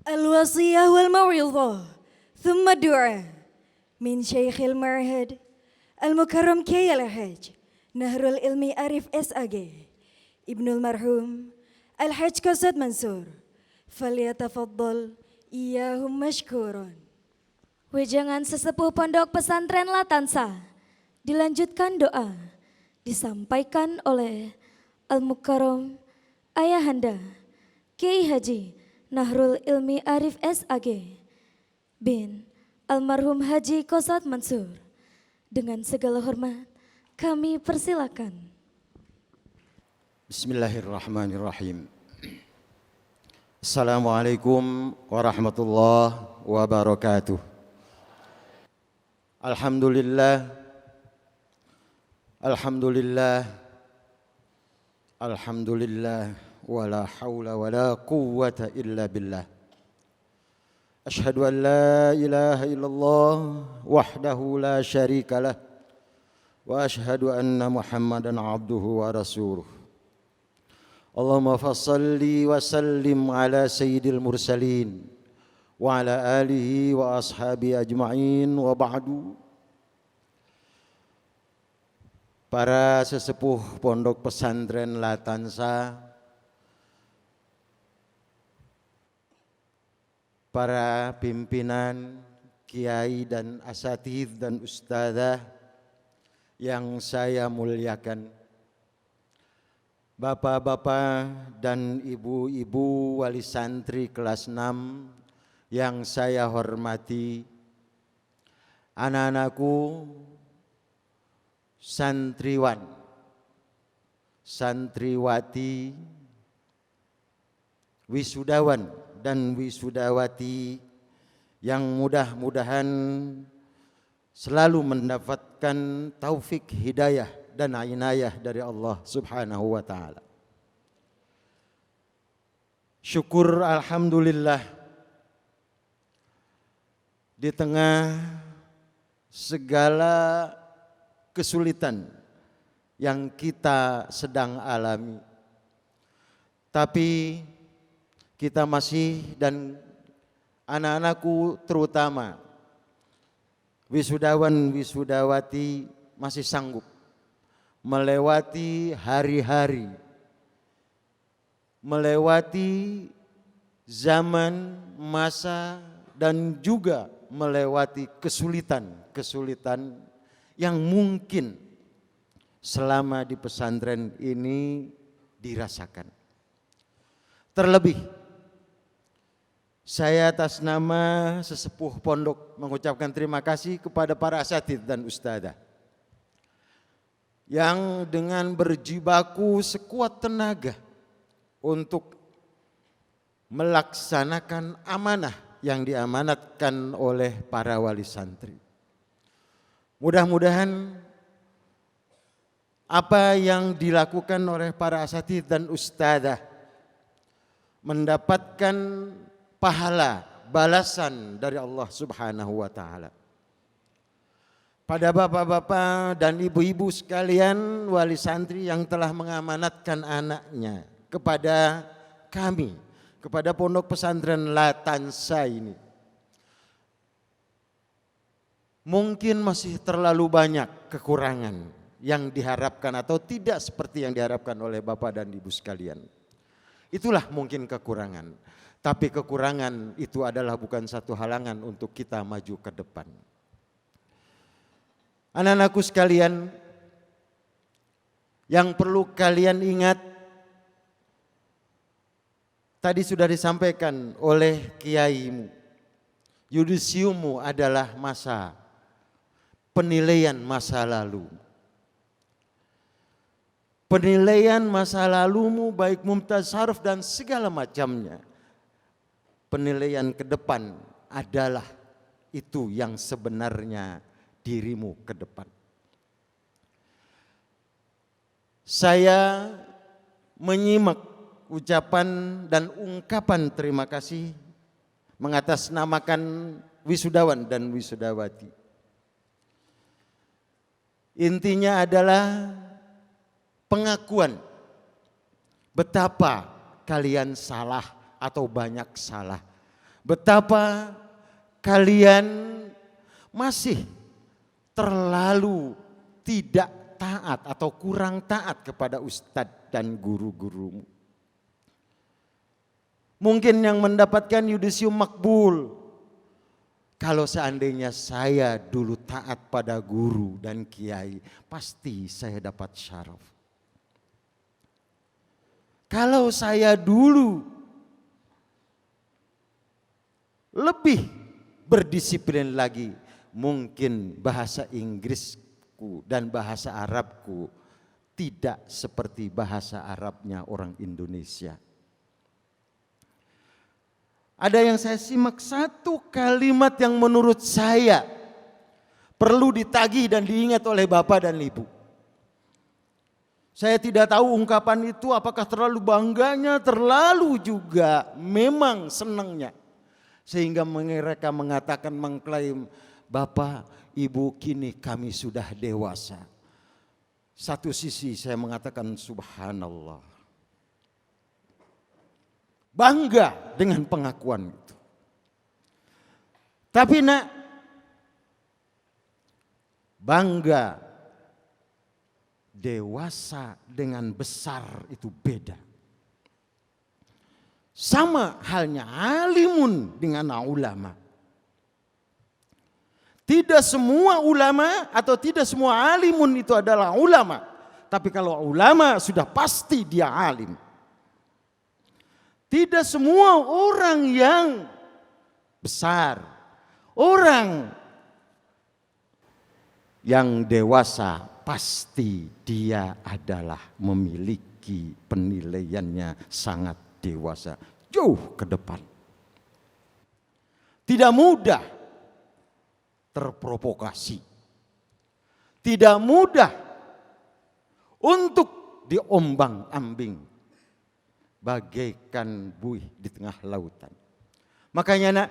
الوصية والموعظة ثم الدعاء من شيخ المعهد المكرم كي الحاج نهر العلمي أريف SAG ابن المرحوم الحاج قصد منصور فليتفضل إياهم مشكورون. Wejangan sesepuh pondok pesantren Latansa dilanjutkan doa disampaikan oleh Al-Mukarram Ayahanda Kiai Haji Nahrul Ilmi Arif SAG bin Almarhum Haji Qosad Mansur. Dengan segala hormat kami persilakan. Bismillahirrahmanirrahim. Assalamualaikum warahmatullahi wabarakatuh. Alhamdulillah, alhamdulillah, alhamdulillah, wala hawla wala quwwata illa billah. Ashhadu an la ilaha illallah wahdahu la syarika lah wa ashhadu anna Muhammadan abduhu wa rasuluh. Allahumma fassalli wa sallim ala sayyidil mursalin wa ala alihi wa ashabi ajma'in wa ba'du. Para sesepuh pondok pesantren Latansa, para pimpinan, kiai dan asatidz dan ustadzah yang saya muliakan, bapak-bapak dan ibu-ibu wali santri kelas 6 yang saya hormati, anak-anakku, santriwan, santriwati, wisudawan dan wisudawati yang mudah-mudahan selalu mendapatkan taufik hidayah dan inayah dari Allah Subhanahu wa taala. Syukur alhamdulillah, di tengah segala kesulitan yang kita sedang alami, tapi kita masih, dan anak-anakku terutama wisudawan wisudawati masih sanggup melewati hari-hari, melewati zaman, masa, dan juga melewati kesulitan-kesulitan yang mungkin selama di pesantren ini dirasakan. Terlebih, saya atas nama sesepuh pondok mengucapkan terima kasih kepada para asatidz dan ustadzah yang dengan berjibaku sekuat tenaga untuk melaksanakan amanah yang diamanatkan oleh para wali santri. Mudah-mudahan apa yang dilakukan oleh para asatidz dan ustadzah mendapatkan pahala balasan dari Allah Subhanahu wa taala. Pada bapak-bapak dan ibu-ibu sekalian wali santri yang telah mengamanatkan anaknya kepada kami, kepada pondok pesantren Latansa ini, mungkin masih terlalu banyak kekurangan yang diharapkan atau tidak seperti yang diharapkan oleh bapak dan ibu sekalian. Itulah mungkin kekurangan, tapi kekurangan itu adalah bukan satu halangan untuk kita maju ke depan. Anak-anakku sekalian, yang perlu kalian ingat, tadi sudah disampaikan oleh kiaimu, yudisiumu adalah masa penilaian masa lalu. Penilaian masa lalumu baik mumtaz syaraf dan segala macamnya. Penilaian ke depan adalah itu yang sebenarnya dirimu ke depan. Saya menyimak ucapan dan ungkapan terima kasih mengatasnamakan wisudawan dan wisudawati. Intinya adalah pengakuan betapa kalian salah atau banyak salah, Betapa kalian masih terlalu tidak taat atau kurang taat kepada ustadz dan guru-gurumu. Mungkin yang mendapatkan yudisium makbul. Kalau seandainya saya dulu taat pada guru dan kiai, pasti saya dapat syaraf. Kalau saya dulu lebih berdisiplin lagi, mungkin bahasa Inggrisku dan bahasa Arabku tidak seperti bahasa Arabnya orang Indonesia. Ada yang saya simak satu kalimat yang menurut saya perlu ditagih dan diingat oleh Bapak dan Ibu. Saya tidak tahu ungkapan itu apakah terlalu bangganya, terlalu juga memang senangnya. Sehingga mereka mengatakan, mengklaim, Bapak, Ibu, kini kami sudah dewasa. Satu sisi saya mengatakan subhanallah. Bangga dengan pengakuan itu. Tapi nak, bangga dewasa dengan besar itu beda. Sama halnya alimun dengan ulama. Tidak semua ulama atau tidak semua alimun itu adalah ulama. Tapi kalau ulama sudah pasti dia alim. Tidak semua orang yang besar, orang yang dewasa pasti dia adalah memiliki penilaiannya sangat dewasa, jauh ke depan. Tidak mudah terprovokasi. Tidak mudah untuk diombang-ambing. Bagaikan buih di tengah lautan. Makanya nak,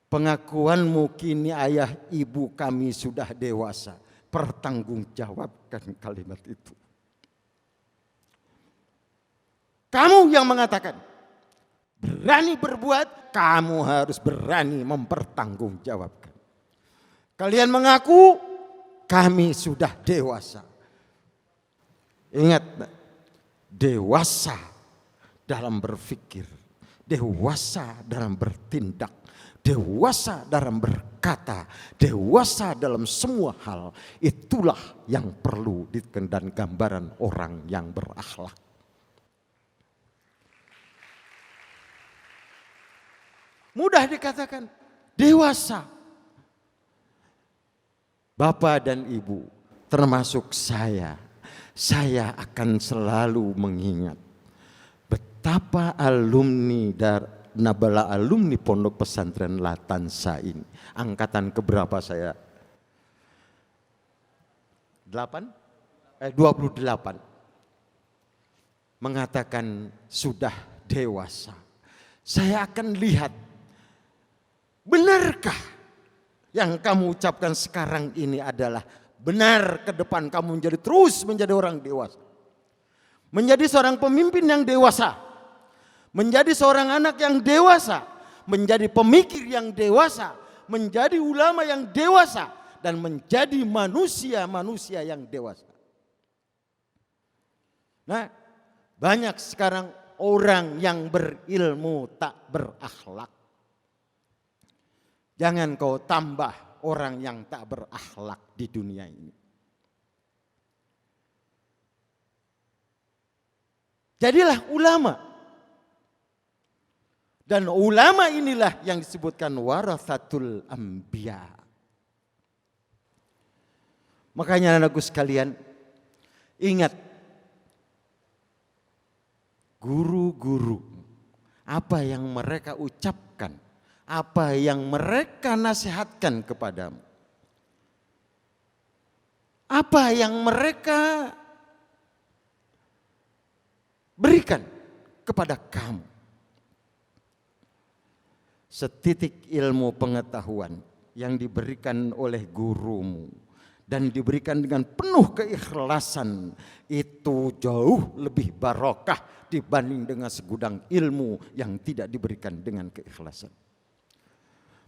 pengakuanmu kini ayah ibu kami sudah dewasa. Pertanggungjawabkan kalimat itu. Kamu yang mengatakan berani berbuat, kamu harus berani mempertanggungjawabkan. Kalian mengaku kami sudah dewasa. Ingat, dewasa dalam berpikir, dewasa dalam bertindak, dewasa dalam berkata, dewasa dalam semua hal. Itulah yang perlu dan gambaran orang yang berakhlak. Mudah dikatakan dewasa. Bapak dan Ibu, termasuk saya akan selalu mengingat betapa alumni Nabala alumni Pondok Pesantren Latansa ini. Angkatan keberapa saya? 28. Mengatakan sudah dewasa. Saya akan lihat, benarkah yang kamu ucapkan sekarang ini adalah benar ke depan kamu terus menjadi orang dewasa. Menjadi seorang pemimpin yang dewasa. Menjadi seorang anak yang dewasa. Menjadi pemikir yang dewasa. Menjadi ulama yang dewasa. Dan menjadi manusia-manusia yang dewasa. Nah, banyak sekarang orang yang berilmu tak berakhlak. Jangan kau tambah orang yang tak berakhlak di dunia ini. Jadilah ulama. Dan ulama inilah yang disebutkan warathatul anbiya. Makanya anakku sekalian, ingat guru-guru apa yang mereka ucapkan, apa yang mereka nasihatkan kepadamu, apa yang mereka berikan kepada kamu. Setitik ilmu pengetahuan yang diberikan oleh gurumu dan diberikan dengan penuh keikhlasan, itu jauh lebih barokah dibanding dengan segudang ilmu yang tidak diberikan dengan keikhlasan.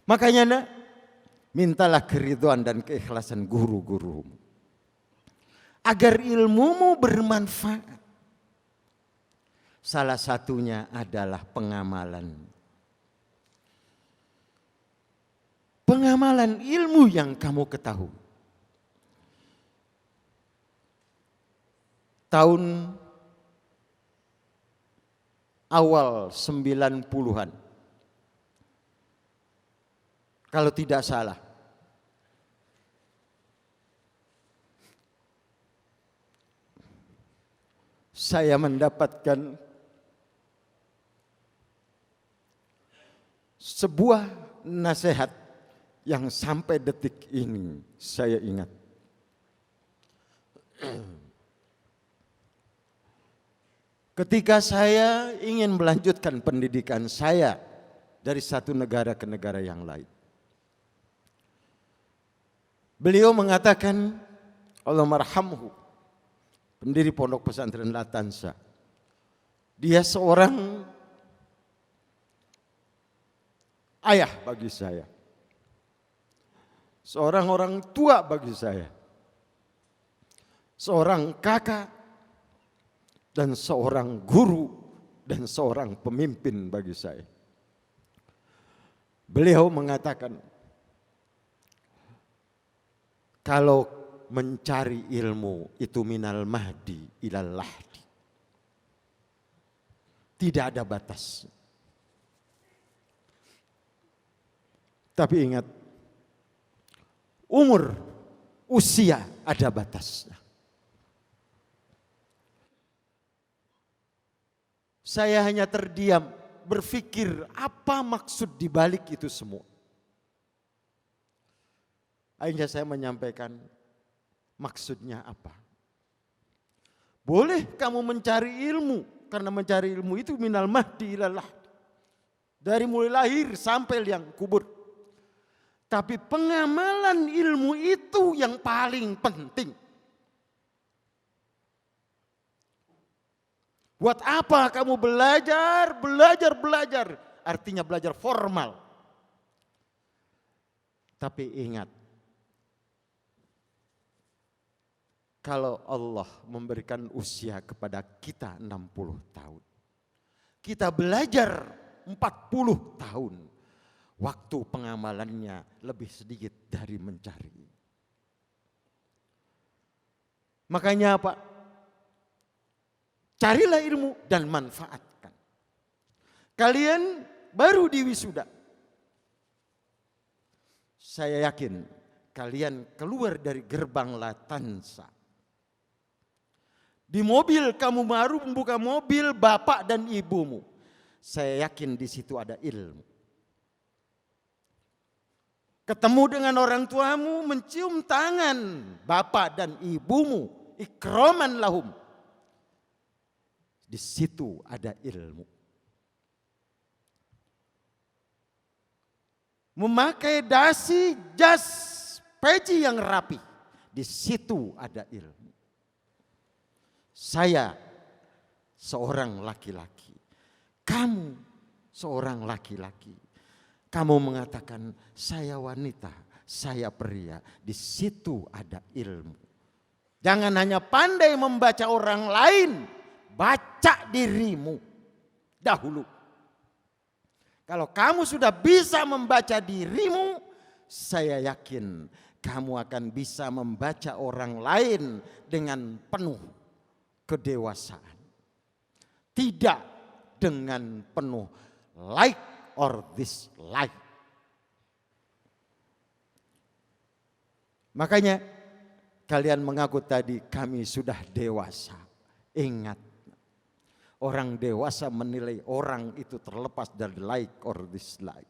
Makanya nak, mintalah keridhaan dan keikhlasan guru-gurumu agar ilmumu bermanfaat. Salah satunya adalah pengamalan. Pengamalan ilmu yang kamu ketahui. Tahun awal 90-an, kalau tidak salah, saya mendapatkan sebuah nasihat yang sampai detik ini saya ingat. Ketika saya ingin melanjutkan pendidikan saya dari satu negara ke negara yang lain, beliau mengatakan, Allah marhamhu, pendiri Pondok Pesantren Latansa, dia seorang ayah bagi saya, seorang orang tua bagi saya, seorang kakak, dan seorang guru, dan seorang pemimpin bagi saya. Beliau mengatakan, kalau mencari ilmu itu minal mahdi ilal lahdi, tidak ada batas. Tapi ingat, umur, usia ada batasnya. Saya hanya terdiam berpikir apa maksud dibalik itu semua. Akhirnya saya menyampaikan maksudnya apa. Boleh kamu mencari ilmu, karena mencari ilmu itu minal mahdi ilal lahdi, dari mulai lahir sampai liang kubur. Tapi pengamalan ilmu itu yang paling penting. Buat apa kamu belajar? Artinya belajar formal. Tapi ingat, kalau Allah memberikan usia kepada kita 60 tahun, kita belajar 40 tahun, waktu pengamalannya lebih sedikit dari mencari. Makanya apa? Carilah ilmu dan manfaatkan. Kalian baru di wisuda. Saya yakin kalian keluar dari gerbang Latansa. Di mobil kamu baru membuka mobil bapak dan ibumu. Saya yakin di situ ada ilmu. Ketemu dengan orang tuamu, mencium tangan bapak dan ibumu, ikraman lahum. Di situ ada ilmu. Memakai dasi, jas, peci yang rapi. Di situ ada ilmu. Saya seorang laki-laki. Kamu seorang laki-laki. Kamu mengatakan saya wanita, saya pria. Di situ ada ilmu. Jangan hanya pandai membaca orang lain. Baca dirimu dahulu. Kalau kamu sudah bisa membaca dirimu, saya yakin kamu akan bisa membaca orang lain dengan penuh kedewasaan. Tidak dengan penuh like or dislike. Makanya kalian mengaku tadi kami sudah dewasa. Ingat, orang dewasa menilai orang itu terlepas dari like or dislike.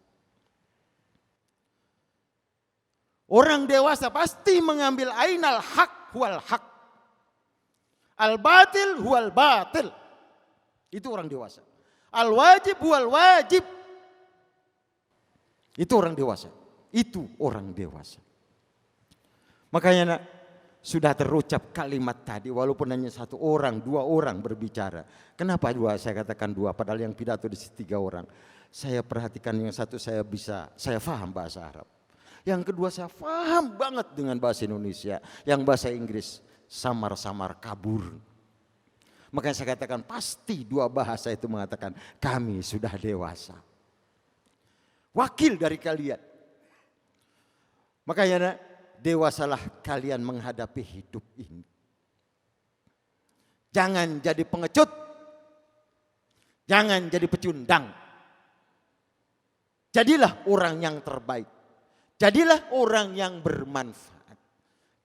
Orang dewasa pasti mengambil ainal haq wal haq. Al batil huwal batil. Itu orang dewasa. Al wajib huwal wajib. Itu orang dewasa. Itu orang dewasa. Makanya nak, sudah terucap kalimat tadi, walaupun hanya satu orang, dua orang berbicara. Kenapa dua? Saya katakan dua, padahal yang pidato di sini 3 orang. Saya perhatikan yang satu saya paham bahasa Arab. Yang kedua saya paham banget dengan bahasa Indonesia. Yang bahasa Inggris samar-samar kabur. Makanya saya katakan pasti 2 bahasa itu mengatakan kami sudah dewasa. Wakil dari kalian. Makanya dewasalah kalian menghadapi hidup ini. Jangan jadi pengecut. Jangan jadi pecundang. Jadilah orang yang terbaik. Jadilah orang yang bermanfaat.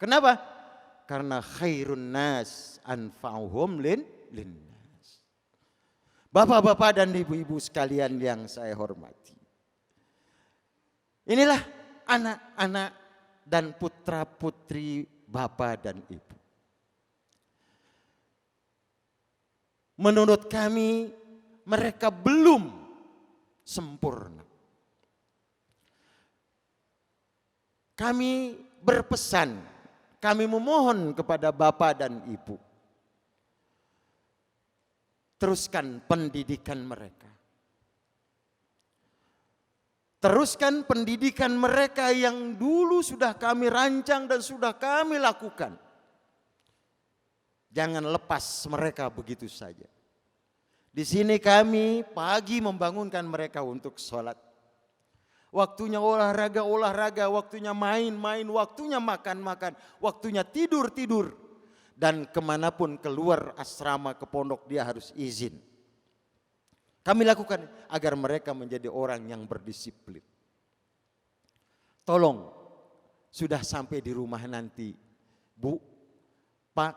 Kenapa? Karena khairun nas anfa'uhum linnas. Bapak-bapak dan ibu-ibu sekalian yang saya hormati. Inilah anak-anak dan putra-putri bapak dan ibu. Menurut kami mereka belum sempurna. Kami berpesan, kami memohon kepada bapak dan ibu. Teruskan pendidikan mereka. Teruskan pendidikan mereka yang dulu sudah kami rancang dan sudah kami lakukan. Jangan lepas mereka begitu saja. Di sini kami pagi membangunkan mereka untuk sholat. Waktunya olahraga, waktunya main-main, waktunya makan-makan, waktunya tidur-tidur. Dan kemanapun keluar asrama ke pondok dia harus izin. Kami lakukan agar mereka menjadi orang yang berdisiplin. Tolong, sudah sampai di rumah nanti, Bu, Pak,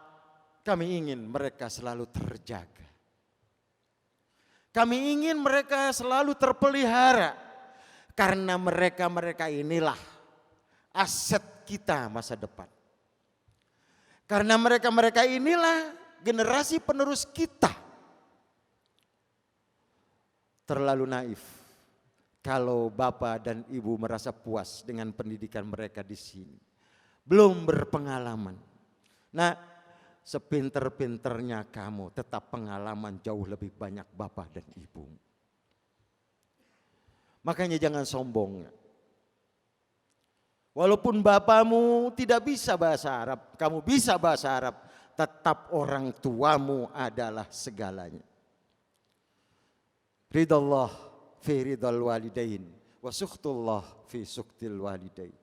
kami ingin mereka selalu terjaga. Kami ingin mereka selalu terpelihara. Karena mereka inilah aset kita masa depan. Karena mereka inilah generasi penerus kita. Terlalu naif kalau bapak dan ibu merasa puas dengan pendidikan mereka di sini. Belum berpengalaman. Nah, sepinter-pinternya kamu tetap pengalaman jauh lebih banyak bapak dan ibu. Makanya jangan sombong. Walaupun bapamu tidak bisa bahasa Arab, kamu bisa bahasa Arab, tetap orang tuamu adalah segalanya. Ridallah fi ridal walidain wa sukhtullah fi sukhtil walidain.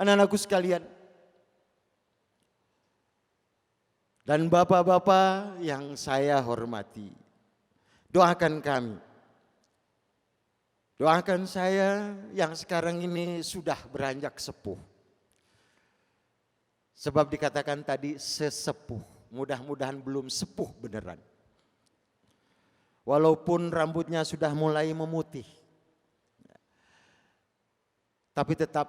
Anak-anakku sekalian dan bapak-bapak yang saya hormati, doakan kami. Doakan saya yang sekarang ini sudah beranjak sepuh. Sebab dikatakan tadi sesepuh, mudah-mudahan belum sepuh beneran. Walaupun rambutnya sudah mulai memutih. Tapi tetap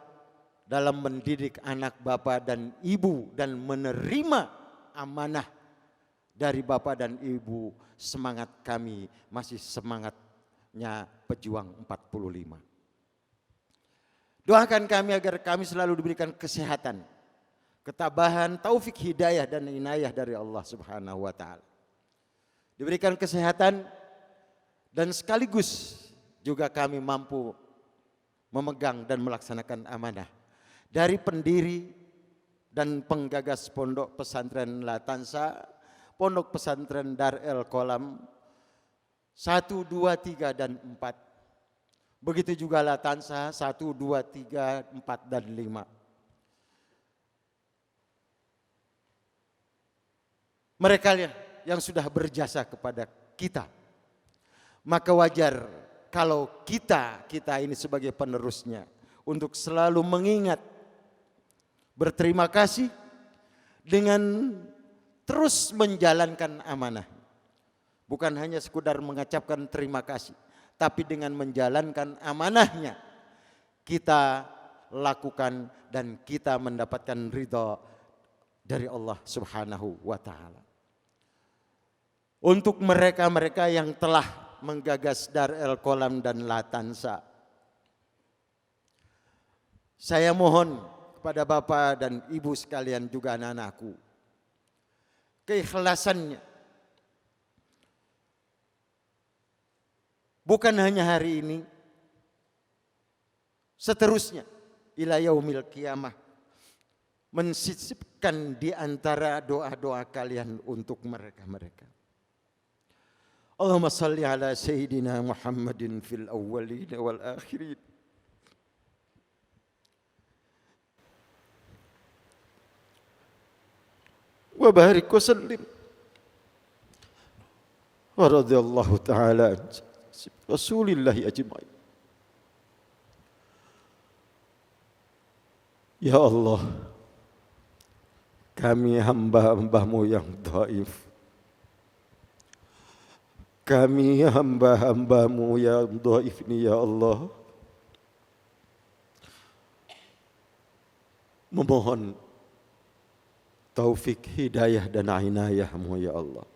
dalam mendidik anak bapak dan ibu dan menerima amanah dari bapak dan ibu, semangat kami masih semangatnya pejuang 45. Doakan kami agar kami selalu diberikan kesehatan, ketabahan, taufik, hidayah dan inayah dari Allah Subhanahu wa taala. Diberikan kesehatan dan sekaligus juga kami mampu memegang dan melaksanakan amanah dari pendiri dan penggagas Pondok Pesantren Latansa, Pondok Pesantren Dar El Kolam 1, 2, 3 dan 4. Begitu juga Latansa 1, 2, 3, 4 dan 5. Mereka yang sudah berjasa kepada kita. Maka wajar kalau kita ini sebagai penerusnya untuk selalu mengingat, berterima kasih dengan terus menjalankan amanah. Bukan hanya sekedar mengucapkan terima kasih, tapi dengan menjalankan amanahnya kita lakukan dan kita mendapatkan ridha dari Allah Subhanahu wa taala. Untuk mereka-mereka yang telah menggagas Dar El Kolam dan Latansa, saya mohon kepada Bapak dan Ibu sekalian juga anak-anakku. Keikhlasannya bukan hanya hari ini, seterusnya ila yaumil qiyamah, mensisipkan di antara doa-doa kalian untuk mereka-mereka. Allahumma salli ala Sayyidina Muhammadin fil awwalin wal akhirin. Wa barik wa sallim. Wa radhiyallahu ta'ala an Rasulillahi ajma'in. Ya Allah, kami hamba-hambamu yang dhaif. Kami hamba-hambamu yang dhaif ini ya Allah, memohon taufik, hidayah dan inayahmu ya Allah.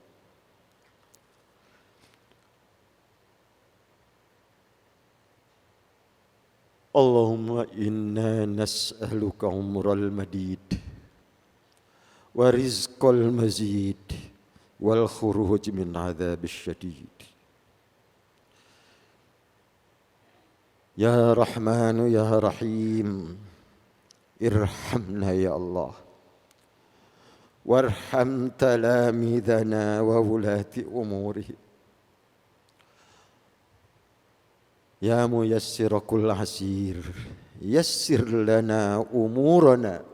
Allahumma inna nas'aluka umral madid wa rizqal mazid wal khuruj min adhabis syadid. Ya Rahmanu ya Rahim, irhamna ya Allah. Warham talamidana wa wulati umurihim. Ya muyassir kull asir, yassir lana umurana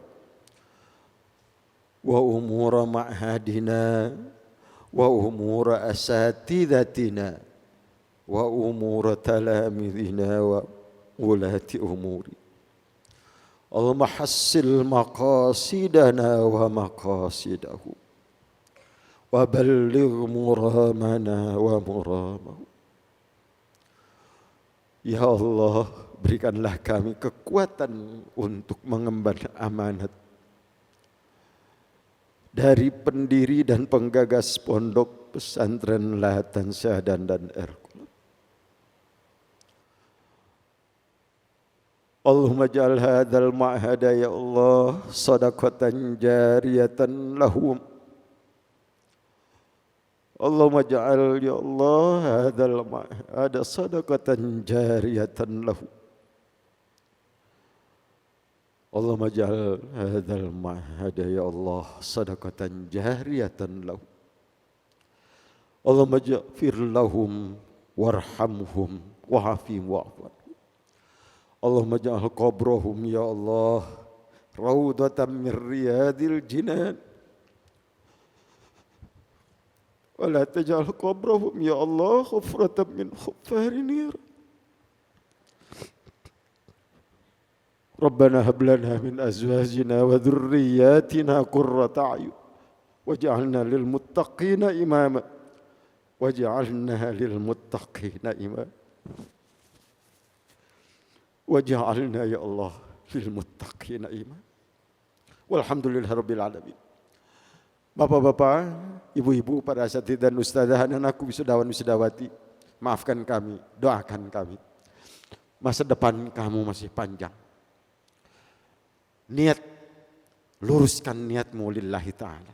wa umura ma'hadina wa umura asatidatina wa umura talamidina wa wulati umuri. Allahumma hassil maqasidana wa maqasidahu wa balligh muramana wa muramahu. Ya Allah, berikanlah kami kekuatan untuk mengemban amanat dari pendiri dan penggagas pondok pesantren Latan Syahadan dan Erkul. Allahumma ja'al hadzal ma'hada ya Allah sadaqatan jariyatan lahum. Allahumma ja'al ya Allah hadzal ma'hada sadaqatan jariyatan lahum. Allahumma ja'al hadzal ma'hada ya Allah sadaqatan jariyatan lahum. Allahumma ja'fir lahum warhamhum wa'afihim wa'fu. Allahumma ja'al qabrahum ya Allah raudatan min riyadil jinan wa la taj'al qabrahum ya Allah khufratan min khuffarin nar. Rabbana hab lana min azwajina wa dhurriyyatina qurrata a'yun waj'alna lil muttaqina imama waj'alna lil muttaqina imama. Waj'alna ya Allah lil muttaqina imam. Walhamdulillahirabbil alamin. Bapak-bapak, ibu-ibu, para asatidz dan ustadzah, anakku wisudawan wisudawati, maafkan kami, doakan kami. Masa depan kamu masih panjang. Niat, luruskan niatmu lillahi ta'ala.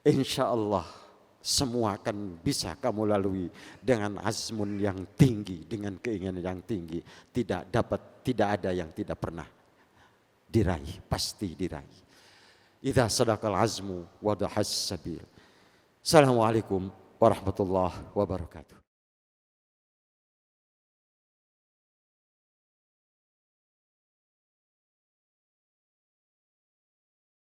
Insyaallah semua akan bisa kamu lalui dengan azmun yang tinggi, dengan keinginan yang tinggi. Tidak ada yang tidak pernah diraih, pasti diraih. Idza sadaqal azmu wa dahas sabil. Assalamualaikum warahmatullahi wabarakatuh.